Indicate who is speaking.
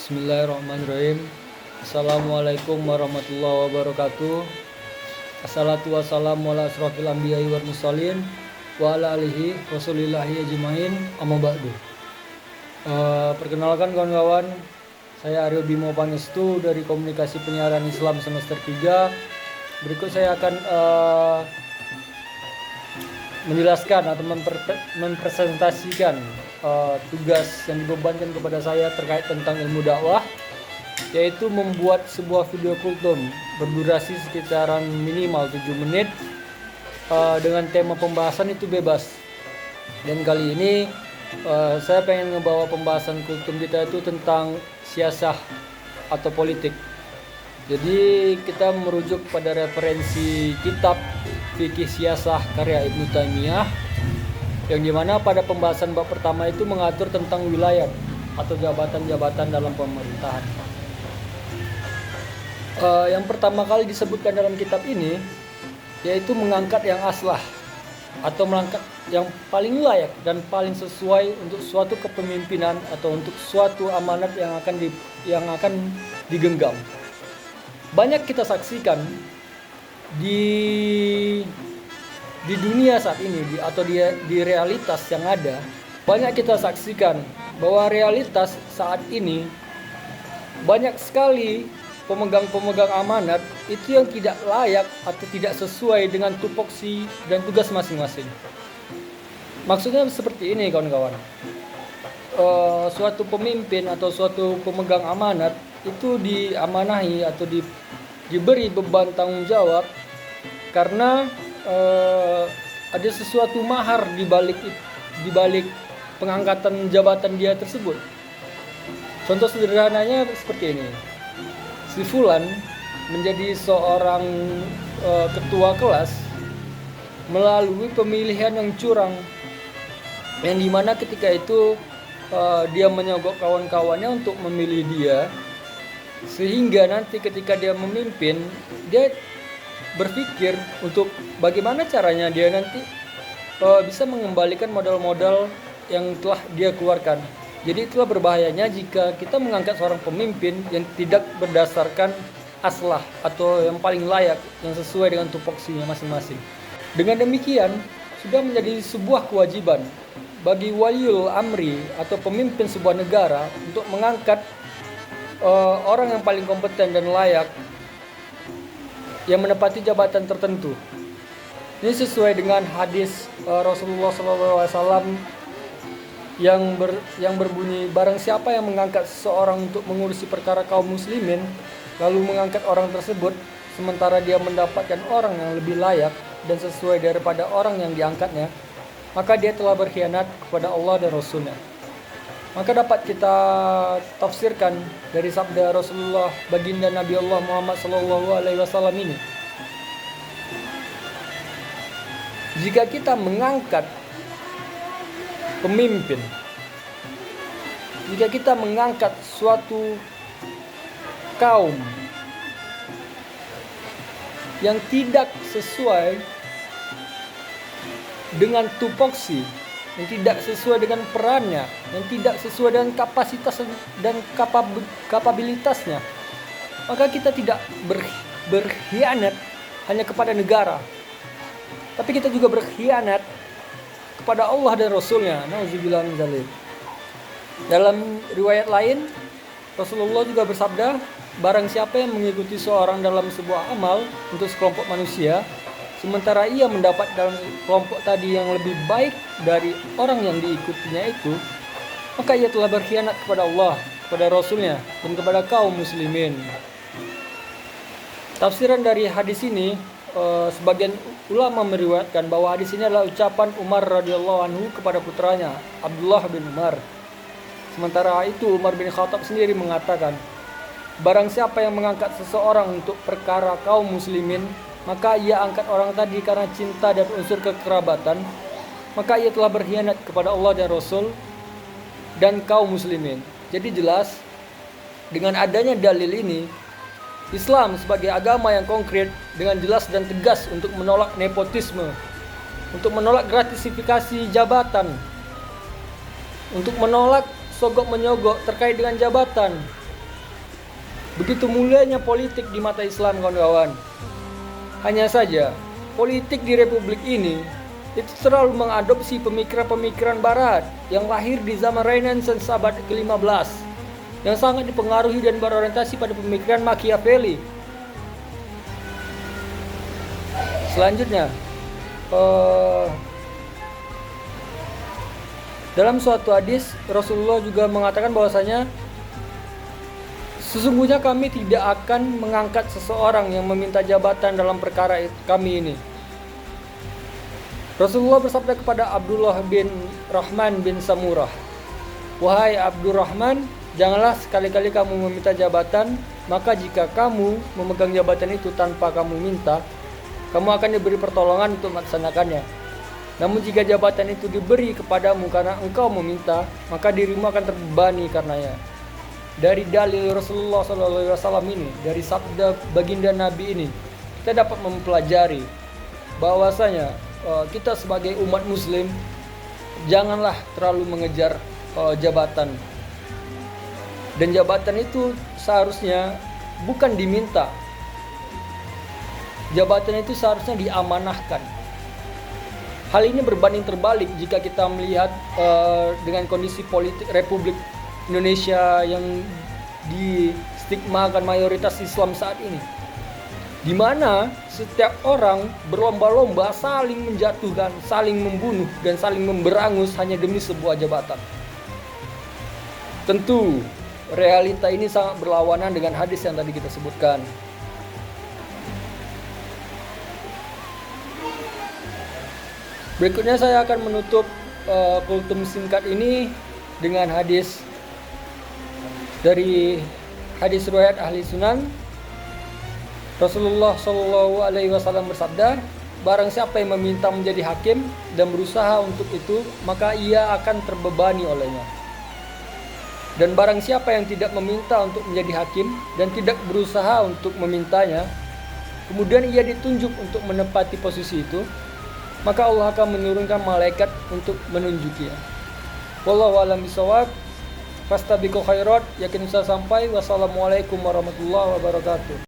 Speaker 1: Bismillahirrahmanirrahim. Assalamualaikum warahmatullahi wabarakatuh. Assalatu wassalamu ala asrofil anbiya'i wal mursalin wa ala alihi rasulillahi ajmain, amma ba'du. Perkenalkan kawan-kawan, saya Aryo Bimo Pangestu dari Komunikasi Penyiaran Islam semester 3. Berikut saya akan menjelaskan atau mempresentasikan tugas yang dibebankan kepada saya terkait tentang ilmu dakwah, yaitu membuat sebuah video kultum berdurasi sekitaran minimal 7 menit dengan tema pembahasan itu bebas. Dan kali ini saya pengen ngebawa pembahasan kultum kita itu tentang siasah atau politik. Jadi kita merujuk pada referensi kitab Fikih Siasah karya Ibnu Taimiyah, yang dimana pada pembahasan bab pertama itu mengatur tentang wilayah atau jabatan-jabatan dalam pemerintahan. Yang pertama kali disebutkan dalam kitab ini yaitu mengangkat yang aslah atau mengangkat yang paling layak dan paling sesuai untuk suatu kepemimpinan atau untuk suatu amanat yang akan digenggam. Banyak kita saksikan di dunia saat ini atau di realitas yang ada, banyak kita saksikan bahwa realitas saat ini banyak sekali pemegang-pemegang amanat itu yang tidak layak atau tidak sesuai dengan tupoksi dan tugas masing-masing. Maksudnya seperti ini kawan-kawan, suatu pemimpin atau suatu pemegang amanat itu diamanahi atau diberi beban tanggung jawab karena ada sesuatu mahar di balik pengangkatan jabatan dia tersebut. Contoh sederhananya seperti ini. Si Fulan menjadi seorang ketua kelas melalui pemilihan yang curang, yang dimana ketika itu dia menyogok kawan-kawannya untuk memilih dia, sehingga nanti ketika dia memimpin, dia berpikir untuk bagaimana caranya dia nanti bisa mengembalikan modal-modal yang telah dia keluarkan. Jadi itulah berbahayanya jika kita mengangkat seorang pemimpin yang tidak berdasarkan aslah atau yang paling layak, yang sesuai dengan tupoksinya masing-masing. Dengan demikian sudah menjadi sebuah kewajiban bagi waliul amri atau pemimpin sebuah negara untuk mengangkat orang yang paling kompeten dan layak yang menepati jabatan tertentu. Ini sesuai dengan hadis Rasulullah SAW yang berbunyi, barang siapa yang mengangkat seseorang untuk mengurusi perkara kaum muslimin, lalu mengangkat orang tersebut sementara dia mendapatkan orang yang lebih layak dan sesuai daripada orang yang diangkatnya, maka dia telah berkhianat kepada Allah dan Rasulnya. Maka dapat kita tafsirkan dari sabda Rasulullah baginda Nabi Allah Muhammad SAW ini. Jika kita mengangkat pemimpin, jika kita mengangkat suatu kaum yang tidak sesuai dengan tupoksi, yang tidak sesuai dengan perannya, yang tidak sesuai dengan kapasitas dan kapabilitasnya, maka kita tidak berkhianat hanya kepada negara, tapi kita juga berkhianat kepada Allah dan Rasulnya. Nauzubillah min dzalik. Dalam riwayat lain, Rasulullah juga bersabda, barang siapa yang mengikuti seorang dalam sebuah amal untuk sekelompok manusia, sementara ia mendapat dalam kelompok tadi yang lebih baik dari orang yang diikutinya itu, maka ia telah berkhianat kepada Allah, kepada Rasulnya, dan kepada kaum muslimin. Tafsiran dari hadis ini, sebagian ulama meriwayatkan bahwa hadis ini adalah ucapan Umar radhiyallahu anhu kepada putranya Abdullah bin Umar. Sementara itu Umar bin Khattab sendiri mengatakan, barang siapa yang mengangkat seseorang untuk perkara kaum muslimin, maka ia angkat orang tadi karena cinta dan unsur kekerabatan, maka ia telah berkhianat kepada Allah dan Rasul dan kaum muslimin. Jadi jelas, dengan adanya dalil ini, Islam sebagai agama yang konkret dengan jelas dan tegas untuk menolak nepotisme, untuk menolak gratifikasi jabatan, untuk menolak sogok menyogok terkait dengan jabatan, Begitu mulianya politik di mata Islam, kawan-kawan. Hanya saja, politik di Republik ini itu terlalu mengadopsi pemikiran-pemikiran Barat yang lahir di zaman Renaissance abad ke-15, yang sangat dipengaruhi dan berorientasi pada pemikiran Machiavelli. Selanjutnya, dalam suatu hadis Rasulullah juga mengatakan bahwasanya sesungguhnya kami tidak akan mengangkat seseorang yang meminta jabatan dalam perkara kami ini. Rasulullah bersabda kepada Abdullah bin Rahman bin Samurah, "Wahai Abdurrahman, janganlah sekali-kali kamu meminta jabatan, maka jika kamu memegang jabatan itu tanpa kamu minta, kamu akan diberi pertolongan untuk melaksanakannya. Namun jika jabatan itu diberi kepadamu karena engkau meminta, maka dirimu akan terbebani karenanya." Dari dalil Rasulullah SAW ini, dari sabda baginda Nabi ini, kita dapat mempelajari bahwasanya kita sebagai umat Muslim janganlah terlalu mengejar jabatan. Dan jabatan itu seharusnya bukan diminta. Jabatan itu seharusnya diamanahkan. Hal ini berbanding terbalik jika kita melihat dengan kondisi politik Republik Indonesia yang distigmakan mayoritas Islam saat ini, di mana setiap orang berlomba-lomba saling menjatuhkan, saling membunuh, dan saling memberangus hanya demi sebuah jabatan. Tentu realita ini sangat berlawanan dengan hadis yang tadi kita sebutkan. Berikutnya saya akan menutup kultum singkat ini dengan hadis dari hadis riwayat Ahli Sunan. Rasulullah Shallallahu Alaihi Wasallam bersabda, "Barang siapa yang meminta menjadi hakim dan berusaha untuk itu, maka ia akan terbebani olehnya. Dan barang siapa yang tidak meminta untuk menjadi hakim dan tidak berusaha untuk memintanya, kemudian ia ditunjuk untuk menempati posisi itu, maka Allah akan menurunkan malaikat untuk menunjukinya." Wallahu a'lam bishawab. Fastabiqul khairat. Yakin bisa sampai. Wassalamualaikum warahmatullahi wabarakatuh.